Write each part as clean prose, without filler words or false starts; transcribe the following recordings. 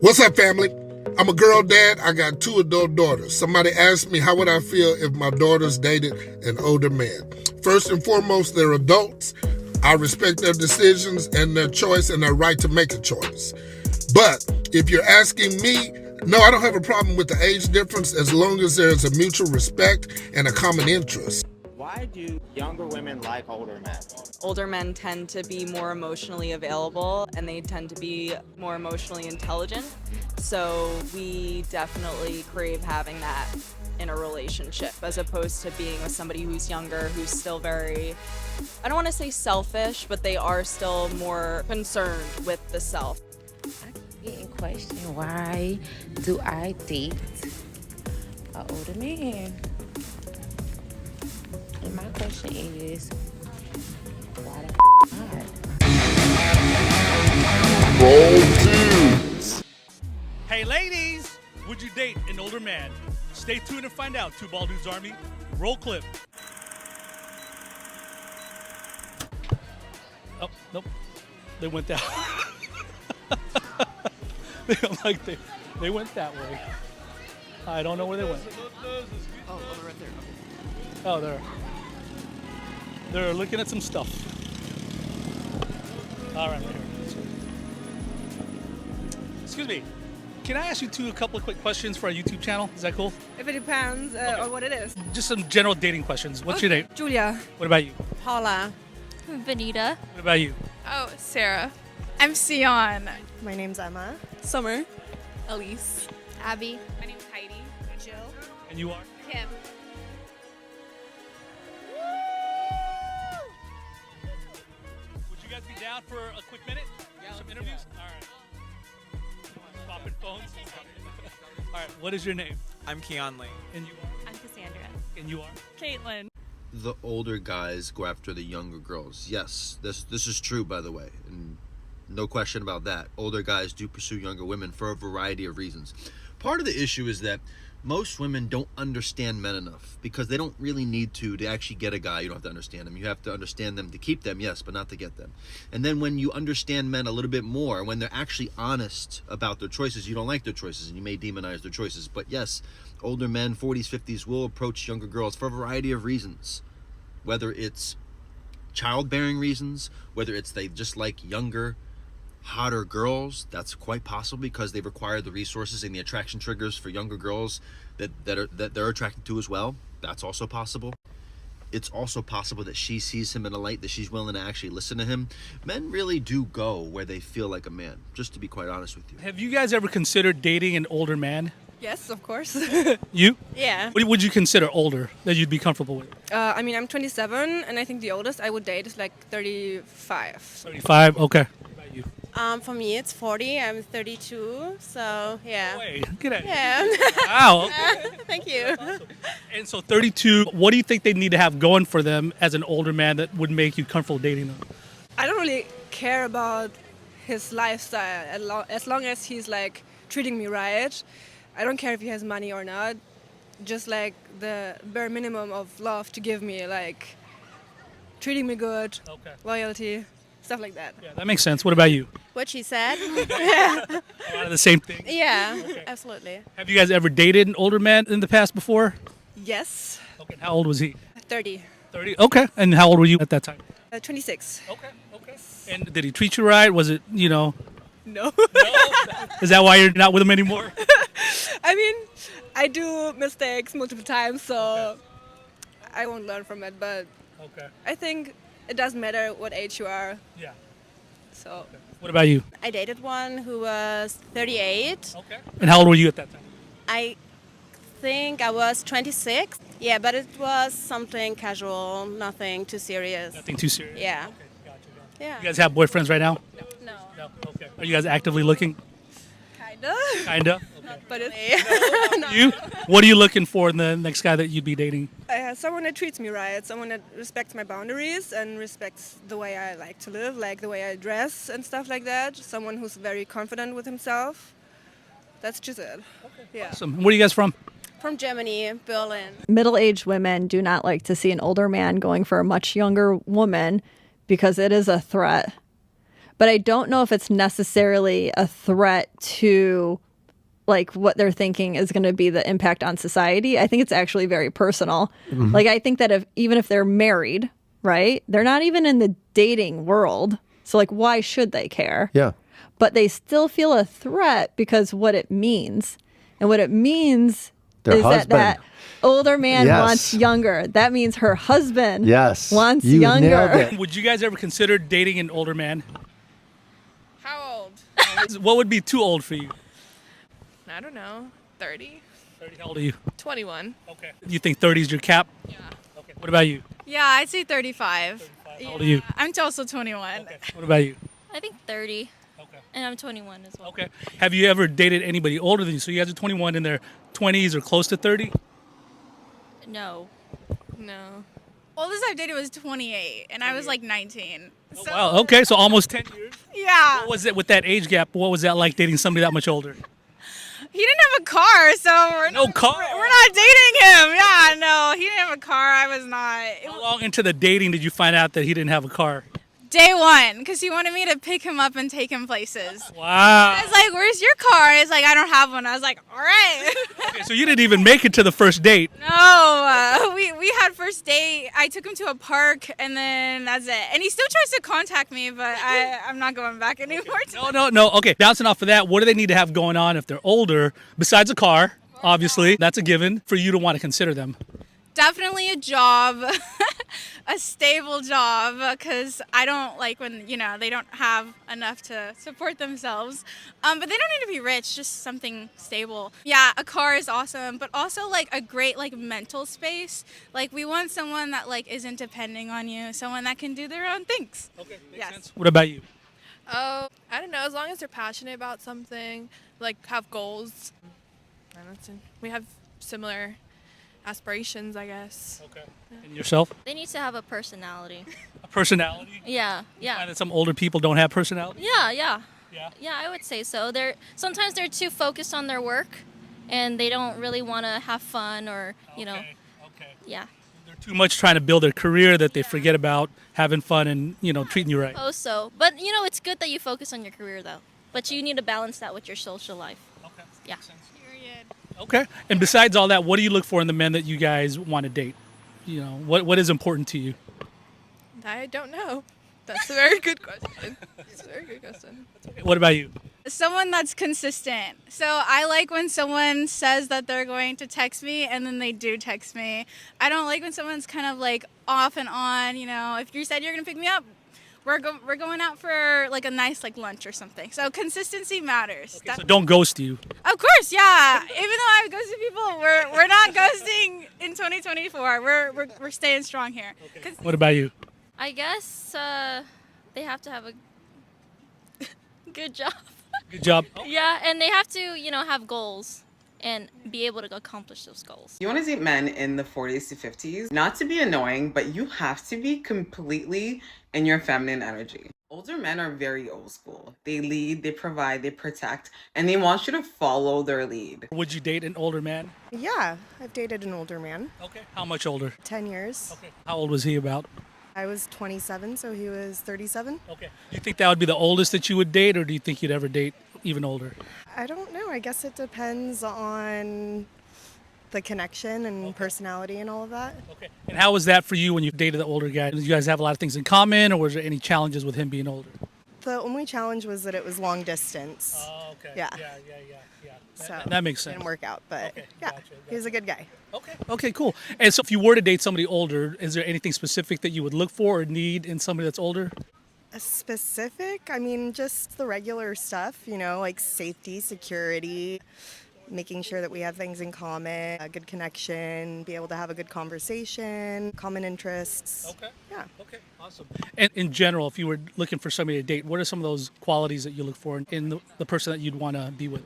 What's up, family? I'm a girl dad. I got two adult daughters. Somebody asked me how would I feel if my daughters dated an older man. First and foremost, they're adults. I respect their decisions and their choice and their right to make a choice. But if you're asking me, no, I don't have a problem with the age difference as long as there's a mutual respect and a common interest. Why do younger women like older men? Older men tend to be more emotionally available and they tend to be more emotionally intelligent. So we definitely crave having that in a relationship as opposed to being with somebody who's younger, who's still very, I don't want to say selfish, but they are still more concerned with the self. I get in question, why do I date an older man? And my question is, why the not? Roll dudes. Hey ladies, would you date an older man? Stay tuned to find out. Two Bald Dudes Army, roll clip. Oh, nope. They went that they went that way. I don't know where they went. Oh, right there. Oh, they're looking at some stuff. All right, right here. Excuse me. Can I ask you a couple of quick questions for our YouTube channel? Is that cool? If it depends on what it is. Just some general dating questions. What's your name? Julia. What about you? Paula. Vanita. What about you? Oh, Sarah. I'm Sion. My name's Emma. Summer. Elise. Abby. My name's Heidi. Jill. And you are? Kim. Would you guys be down for a quick minute? Yeah. Some interviews? All right. Swapping phones? All right. What is your name? I'm Keon Lee. And you are? I'm Cassandra. And you are? Caitlin. The older guys go after the younger girls. Yes, this is true, by the way, and no question about that. Older guys do pursue younger women for a variety of reasons. Part of the issue is that most women don't understand men enough because they don't really need to actually get a guy. You don't have to understand them. You have to understand them to keep them, yes, but not to get them. And then when you understand men a little bit more, when they're actually honest about their choices, you don't like their choices and you may demonize their choices. But yes, older men, 40s, 50s, will approach younger girls for a variety of reasons. Whether it's childbearing reasons, whether it's they just like younger, hotter girls, that's quite possible because they require the resources and the attraction triggers for younger girls that they're attracted to as well. That's also possible. It's also possible that she sees him in a light that she's willing to actually listen to him. Men really do go where they feel like a man, just to be quite honest with you. Have you guys ever considered dating an older man? Yes, of course. You? Yeah. What would you consider older that you'd be comfortable with? I mean, I'm 27, and I think the oldest I would date is like 35. 35? Okay. What about you? For me, it's 40. I'm 32, so yeah. Wait, get out. Yeah. Wow. Okay. Thank you. Awesome. And so 32, what do you think they need to have going for them as an older man that would make you comfortable dating them? I don't really care about his lifestyle as long as he's like treating me right. I don't care if he has money or not. Just like the bare minimum of love to give me, like treating me good, Okay. loyalty, stuff like that. Yeah, that makes sense. What about you? What she said? A lot of the same thing. Yeah, Okay. absolutely. Have you guys ever dated an older man in the past before? Yes, Okay. How old was he? 30, 30? Okay. And how old were you at that time? 26. Okay. Okay. And did he treat you right? Was it, No. no? Is that why you're not with him anymore? I mean, I do mistakes multiple times, so I won't learn from it. But Okay. I think it doesn't matter what age you are. Yeah. So What about you? I dated one who was 38. Okay. And how old were you at that time? I think I was 26. Yeah, but it was something casual, nothing too serious. Nothing too serious? Yeah. Okay. Gotcha. Yeah. You guys have boyfriends right now? No. No. Okay. Are you guys actively looking? kinda, Kinda. but it's You? What are you looking for in the next guy that you'd be dating? someone that treats me right, someone that respects my boundaries and respects the way I like to live, like the way I dress and stuff like that. Someone who's very confident with himself. That's just it. Yeah. Awesome. Where are you guys from? From Germany, Berlin. Middle-aged women do not like to see an older man going for a much younger woman because it is a threat. but I don't know if it's necessarily a threat to like what they're thinking is going to be the impact on society. I think it's actually very personal. Like I think that even if they're married, right? They're not even in the dating world. So like why should they care? Yeah. But they still feel a threat because what it means. And what it means Their is husband. that older man Yes. wants younger. That means her husband Yes. wants You younger. nailed it. Would you guys ever consider dating an older man? How old? What would be too old for you? I don't know. 30? 30. How old are you? 21. Okay. You think 30 is your cap? Yeah. Okay. What about you? Yeah, I'd say 35. How old are you? I'm also 21. Okay. What about you? I think 30. Okay. And I'm 21 as well. Okay. Have you ever dated anybody older than you? So you guys are 21 in their 20s or close to 30? No. No. Oldest I've dated was 28, and I was like 19. Oh, So, wow. Okay. So almost 10 years. yeah. What was it with that age gap? What was that like dating somebody that much older? He didn't have a car, so we're No not, car? We're not dating him. Yeah, no, he didn't have a car. I was not. How long into the dating did you find out that he didn't have a car? Day one, because he wanted me to pick him up and take him places. Wow. I was like, "Where's your car?" He's like, "I don't have one." I was like, "All right." Okay, so you didn't even make it to the first date. No, we had first date. I took him to a park, and then that's it. And he still tries to contact me, but I'm not going back anymore. No. Okay, bouncing off of that, what do they need to have going on if they're older, besides a car? Obviously, that's a given for you to want to consider them. Definitely a job, a stable job, because I don't like when, they don't have enough to support themselves. But they don't need to be rich, just something stable. Yeah, a car is awesome, but also like a great like mental space. Like we want someone that like isn't depending on you, someone that can do their own things. Okay, yes. sense. What about you? Oh, I don't know. As long as they're passionate about something, like have goals. We have similar aspirations, I guess. Okay. And yourself? They need to have a personality. A personality? Yeah, yeah. Find that some older people don't have personality? Yeah. Yeah? Yeah, I would say so. Sometimes they're too focused on their work and they don't really want to have fun or, Okay. Yeah. They're too much trying to build their career that they forget about having fun and, treating you right. Oh, so. But, it's good that you focus on your career though. But you need to balance that with your social life. Okay. Yeah. Okay. And besides all that, what do you look for in the men that you guys want to date? What is important to you? I don't know. That's a very good question. It's a very good question. What about you? Someone that's consistent. So I like when someone says that they're going to text me and then they do text me. I don't like when someone's kind of like off and on, if you said you're going to pick me up, we're going out for like a nice like lunch or something. So consistency matters. Okay, so don't ghost you. Of course, yeah. Even though I've ghosted people, we're not ghosting in 2024. We're staying strong here. Okay. What about you? I guess they have to have a good job. Good job. Yeah, and they have to, have goals and be able to accomplish those goals. You want to date men in the 40s to 50s, not to be annoying, but you have to be completely in your feminine energy. Older men are very old school. They lead, they provide, they protect, and they want you to follow their lead. Would you date an older man? Yeah, I've dated an older man. Okay. How much older? 10 years. Okay. How old was he about? I was 27, so he was 37. Okay. Do you think that would be the oldest that you would date, or do you think you'd ever date even older? I don't know. I guess it depends on the connection and personality and all of that. Okay. And how was that for you when you dated the older guy? Did you guys have a lot of things in common, or was there any challenges with him being older? The only challenge was that it was long distance. Oh, okay. Yeah. Yeah. So That makes sense. Didn't work out, but Okay, yeah, gotcha. he was a good guy. Okay, cool. And so if you were to date somebody older, is there anything specific that you would look for or need in somebody that's older? A specific? I mean, just the regular stuff, like safety, security, making sure that we have things in common, a good connection, be able to have a good conversation, common interests. Okay. Yeah. Okay, awesome. And in general, if you were looking for somebody to date, what are some of those qualities that you look for in the person that you'd want to be with?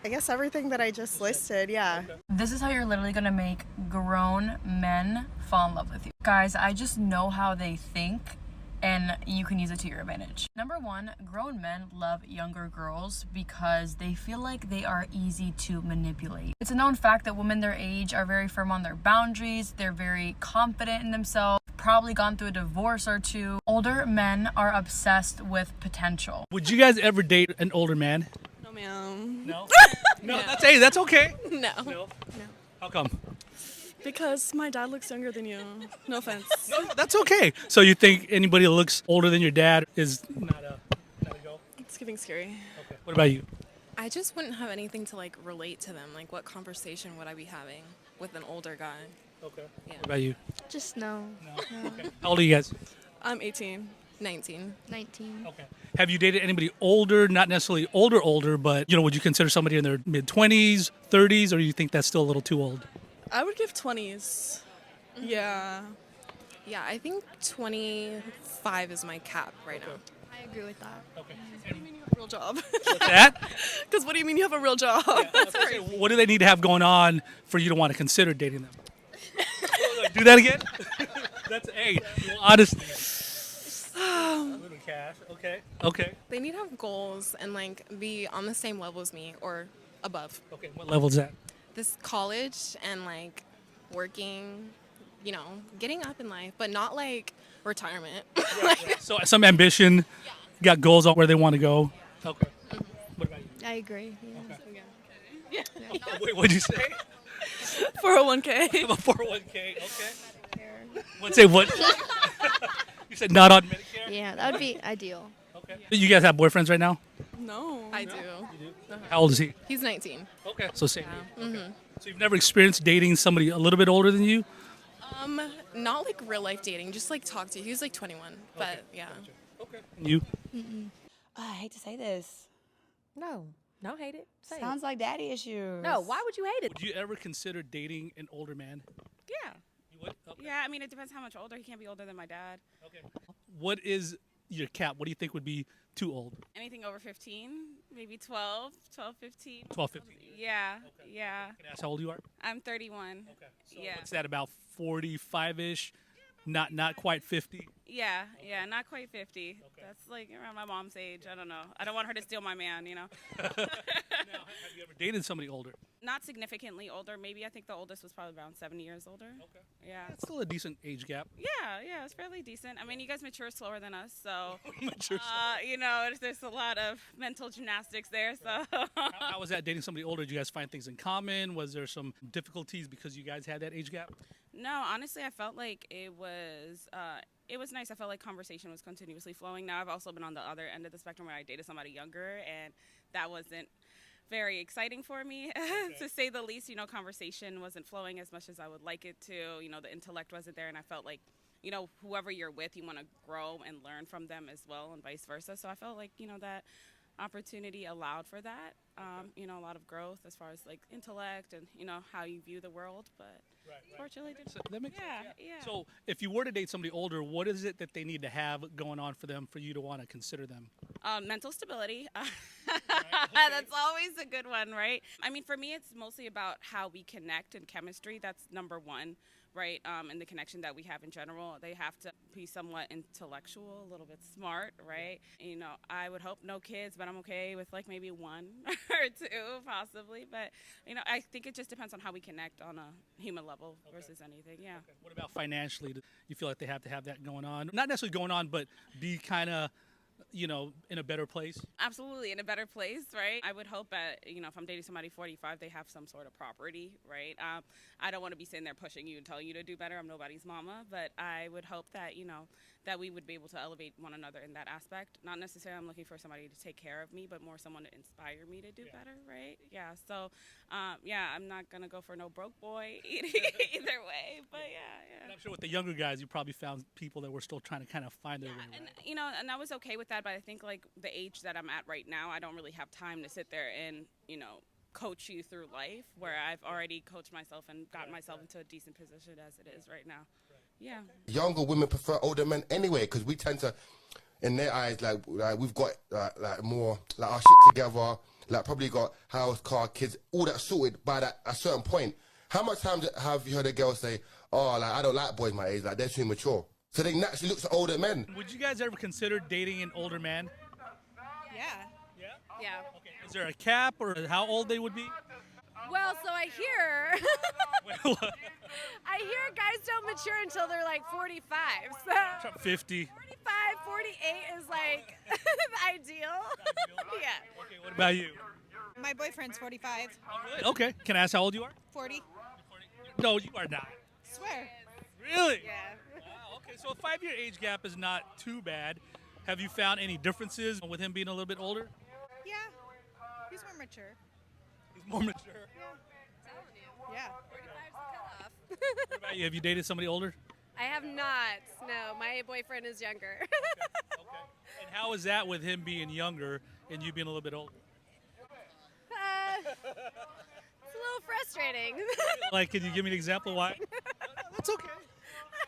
I guess everything that I just listed, yeah. This is how you're literally gonna make grown men fall in love with you. Guys, I just know how they think and you can use it to your advantage. Number one, grown men love younger girls because they feel like they are easy to manipulate. It's a known fact that women their age are very firm on their boundaries, they're very confident in themselves, probably gone through a divorce or two. Older men are obsessed with potential. Would you guys ever date an older man? No, ma'am. No? No, that's okay. No. No. How come? Because my dad looks younger than you. No offense. That's okay. So you think anybody that looks older than your dad is not a go? It's getting scary. Okay. What about you? I just wouldn't have anything to like relate to them. Like, what conversation would I be having with an older guy? Okay. Yeah. What about you? Just no. Okay. How old are you guys? I'm 18. 19. 19. Okay. Have you dated anybody older, not necessarily older, but, would you consider somebody in their mid-20s, 30s, or you think that's still a little too old? I would give 20s. Yeah. Yeah, I think 25 is my cap right now. I agree with that. Okay. What do you mean you have a real job? What's that? Because what do you mean you have a real job? Sorry. What do they need to have going on for you to want to consider dating them? Do that again? That's honesty. A little cash. Okay. Okay. They need to have goals and like be on the same level as me or above. Okay. What level is that? This college and like working, getting up in life, but not like retirement. So some ambition, got goals on where they want to go. Okay. What about you? I agree. Yeah. Wait, what'd you say? 401k. A 401k. Okay. Let's say what? You said not on Medicare? Yeah, that would be ideal. Okay. You guys have boyfriends right now? No. I do. How old is he? He's 19. Okay. So same. Yeah. Okay. So you've never experienced dating somebody a little bit older than you? Not like real life dating, just like talk to. He was like 21, but yeah. Okay. You? Oh, I hate to say this. No, don't hate it. Say Sounds it. like daddy issues. No, why would you hate it? Would you ever consider dating an older man? Yeah. You would? Okay. Yeah, I mean, it depends how much older. He can't be older than my dad. Okay. What is your cap? What do you think would be too old? Anything over 15, maybe 12, 15. 12, 15. Yeah, yeah. Can I ask how old you are? I'm 31. Okay. Yeah. What's that, about 45-ish? Not quite 50? Yeah, not quite 50. Okay. That's like around my mom's age. I don't know. I don't want her to steal my man, Now, have you ever dated somebody older? Not significantly older. Maybe I think the oldest was probably around 7 years older. Okay. Yeah. That's still a decent age gap. Yeah, it's fairly decent. I mean, you guys mature slower than us, so Mature there's a lot of mental gymnastics there. So How was that dating somebody older? Did you guys find things in common? Was there some difficulties because you guys had that age gap? No, honestly, I felt like it was nice. I felt like conversation was continuously flowing. Now, I've also been on the other end of the spectrum where I dated somebody younger, and that wasn't very exciting for me, to say the least. Conversation wasn't flowing as much as I would like it to. The intellect wasn't there, and I felt like, whoever you're with, you want to grow and learn from them as well, and vice versa. So I felt like, that opportunity allowed for that. A lot of growth as far as like intellect and how you view the world, but fortunately didn't. So that makes sense. Yeah. So if you were to date somebody older, what is it that they need to have going on for them for you to want to consider them? Mental stability. That's always a good one, right? I mean, for me, it's mostly about how we connect and chemistry. That's number one, right? And the connection that we have in general. They have to be somewhat intellectual, a little bit smart, right? I would hope no kids, but I'm okay with like maybe one or two possibly. But, I think it just depends on how we connect on a human level versus anything. Yeah. Okay. What about financially? Do you feel like they have to have that going on? Not necessarily going on, but be kind of, in a better place? Absolutely, in a better place, right? I would hope that, if I'm dating somebody 45, they have some sort of property, right? I don't want to be sitting there pushing you and telling you to do better. I'm nobody's mama, but I would hope that, that we would be able to elevate one another in that aspect. Not necessarily I'm looking for somebody to take care of me, but more someone to inspire me to do better, right? Yeah, so, I'm not going to go for no broke boy either way, but yeah. And I'm sure with the younger guys, you probably found people that were still trying to kind of find their way, right? And, and I was okay with that, but I think, like, the age that I'm at right now, I don't really have time to sit there and, coach you through life, where I've already coached myself and gotten myself into a decent position as it is right now. Yeah. Younger women prefer older men anyway, because we tend to, in their eyes, like we've got like more like our shit together, like probably got house, car, kids, all that sorted by that a certain point. How much time have you heard a girl say, "Oh, like I don't like boys my age, like they're too mature"? So they naturally look at older men. Would you guys ever consider dating an older man? Yeah. Yeah? Yeah. Okay. Is there a cap or how old they would be? Well, so I hear I hear guys don't mature until they're like 45. So 50. 45, 48 is like the ideal. Yeah. Okay, what about you? My boyfriend's 45. Okay, can I ask how old you are? 40. No, you are not. Swear. Really? Yeah. Wow, okay, so a 5-year age gap is not too bad. Have you found any differences with him being a little bit older? Yeah. He's more mature. He's more mature. Yeah. What about you? Have you dated somebody older? I have not. No, my boyfriend is younger. And how is that with him being younger and you being a little bit older? It's a little frustrating. Like, can you give me an example why? That's okay.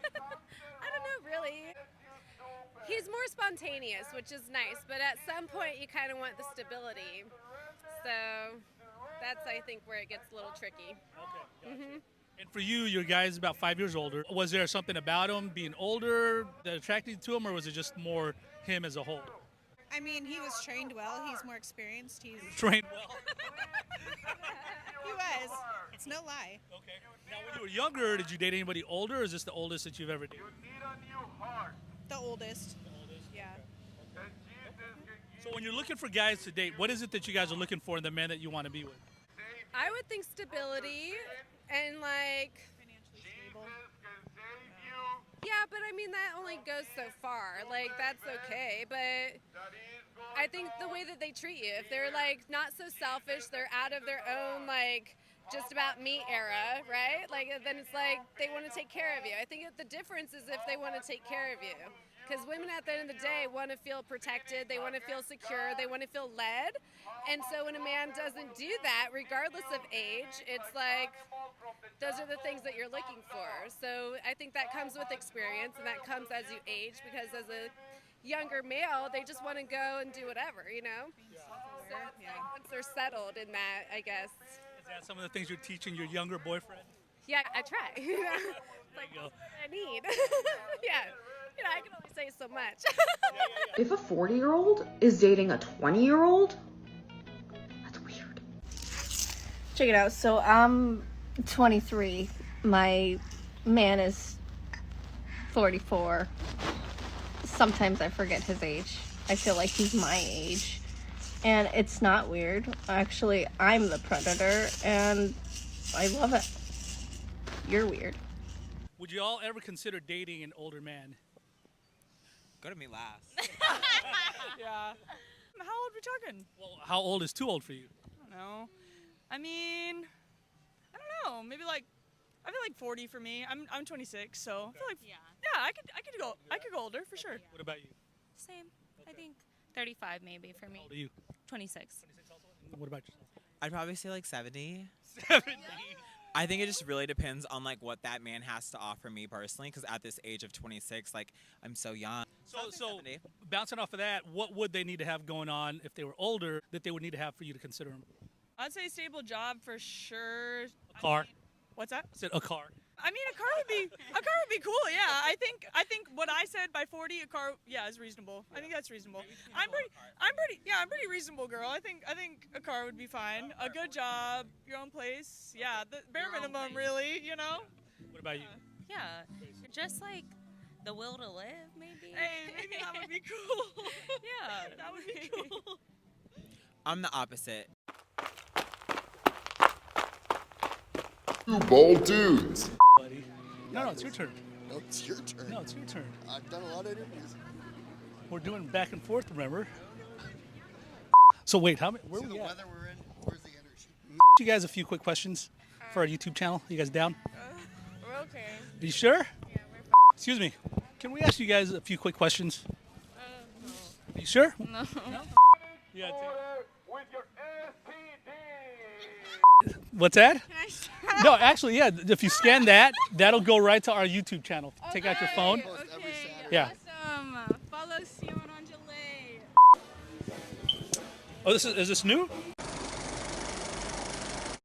I don't know, really. He's more spontaneous, which is nice, but at some point you kind of want the stability. So that's, I think, where it gets a little tricky. Okay. Gotcha. And for you, your guy is about 5 years older. Was there something about him being older that attracted you to him, or was it just more him as a whole? I mean, he was trained well. He's more experienced. He's Trained well. He was. It's no lie. Okay. Now, when you were younger, did you date anybody older, or is this the oldest that you've ever dated? The oldest. Yeah. So when you're looking for guys to date, what is it that you guys are looking for in the man that you want to be with? I would think stability and like financially stable. Yeah, but I mean that only goes so far. Like that's okay, but I think the way that they treat you, if they're like not so selfish, they're out of their own like just about me era, right? Like then it's like they want to take care of you. I think the difference is if they want to take care of you. Because women at the end of the day want to feel protected, they want to feel secure, they want to feel led. And so when a man doesn't do that, regardless of age, it's like those are the things that you're looking for. So I think that comes with experience and that comes as you age, because as a younger male, they just want to go and do whatever, you know? So once they're settled in that, I guess. Is that some of the things you're teaching your younger boyfriend? Yeah, I try. Like, go. that's what I need. Yeah. You know, I can only say so much. If a 40-year-old is dating a 20-year-old, that's weird. Check it out. So I'm 23. My man is 44. Sometimes I forget his age. I feel like he's my age. And it's not weird. Actually, I'm the predator, and I love it. You're weird. Would you all ever consider dating an older man? Go to me last. Yeah. How old are we talking? Well, how old is too old for you? I don't know. I mean, I don't know. Maybe like, I feel like 40 for me. I'm 26, so I feel like I could go older for sure. What about you? Same. I think 35 maybe for me. How old are you? 26. What about yourself? I'd probably say like 70. 70. I think it just really depends on like what that man has to offer me personally, because at this age of 26, like I'm so young. So bouncing off of that, what would they need to have going on if they were older that they would need to have for you to consider them? I'd say stable job for sure. A car. What's that? I said a car. I mean, a car would be cool. Yeah, I think what I said by 40, a car, is reasonable. I think that's reasonable. I'm pretty reasonable girl. I think a car would be fine. A good job, your own place. Yeah, the bare minimum, really. You know. What about you? Yeah, just like the will to live, maybe. Hey, maybe that would be cool. Yeah, that would be cool. I'm the opposite. Two bald dudes. Buddy. No, it's your turn. No, it's your turn. No, it's your turn. I've done a lot of interviews. We're doing back and forth, remember? So wait, how many? Where See we the at? weather we're in? Where's the energy? You guys a few quick questions for our YouTube channel. You guys down? We're okay. Are you sure? Excuse me. Can we ask you guys a few quick questions? No. Are you sure? No. Yeah. What's that? No, actually, yeah. If you scan that, that'll go right to our YouTube channel. Take out your phone. Yeah. Awesome. Follow Sion Angele. Oh, is this new?